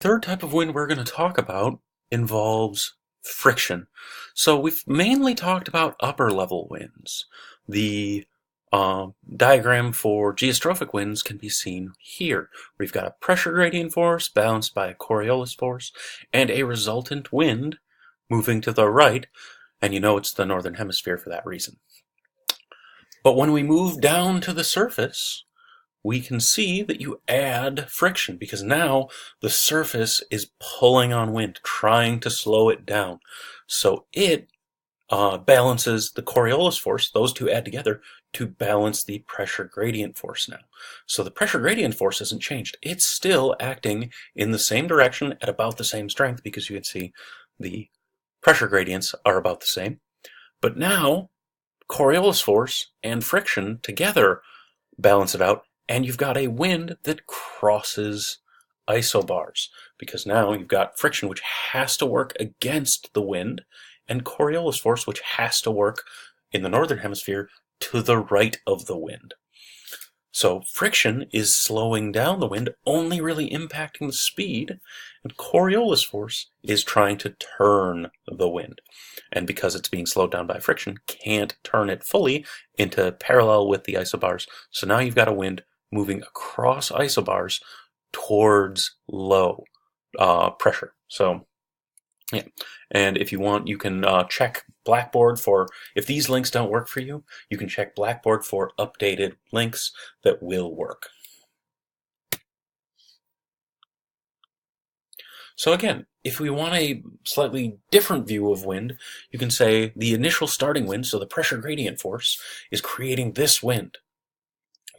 Third type of wind we're going to talk about involves friction. So we've mainly talked about upper level winds. The diagram for geostrophic winds can be seen here. We've got a pressure gradient force balanced by a Coriolis force and a resultant wind moving to the right, and you know it's the northern hemisphere for that reason. But when we move down to the surface, we can see that you add friction because now the surface is pulling on wind, trying to slow it down. So it balances the Coriolis force, those two add together to balance the pressure gradient force now. So the pressure gradient force hasn't changed. It's still acting in the same direction at about the same strength because you can see the pressure gradients are about the same. But now Coriolis force and friction together balance it out, and you've got a wind that crosses isobars because now you've got friction which has to work against the wind and Coriolis force which has to work in the northern hemisphere to the right of the wind. So friction is slowing down the wind, only really impacting the speed, and Coriolis force is trying to turn the wind. And because it's being slowed down by friction, can't turn it fully into parallel with the isobars. So now you've got a wind moving across isobars towards low pressure. So yeah, and if you want, you can check Blackboard for, if these links don't work for you, you can check Blackboard for updated links that will work. So again, if we want a slightly different view of wind, you can say the initial starting wind, so the pressure gradient force, is creating this wind.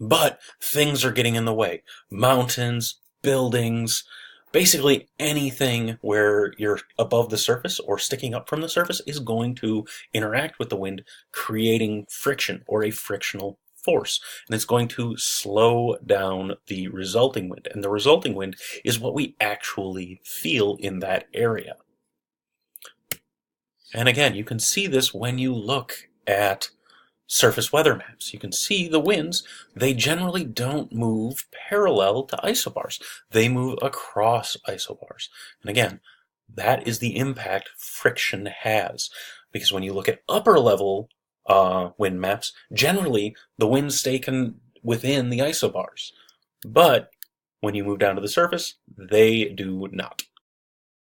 But things are getting in the way. Mountains, buildings, basically anything where you're above the surface or sticking up from the surface is going to interact with the wind, creating friction or a frictional force. And it's going to slow down the resulting wind. And the resulting wind is what we actually feel in that area. And again, you can see this when you look at surface weather maps. You can see the winds, they generally don't move parallel to isobars. They move across isobars. And again, that is the impact friction has. Because when you look at upper level wind maps, generally the winds stay within the isobars. But when you move down to the surface, they do not.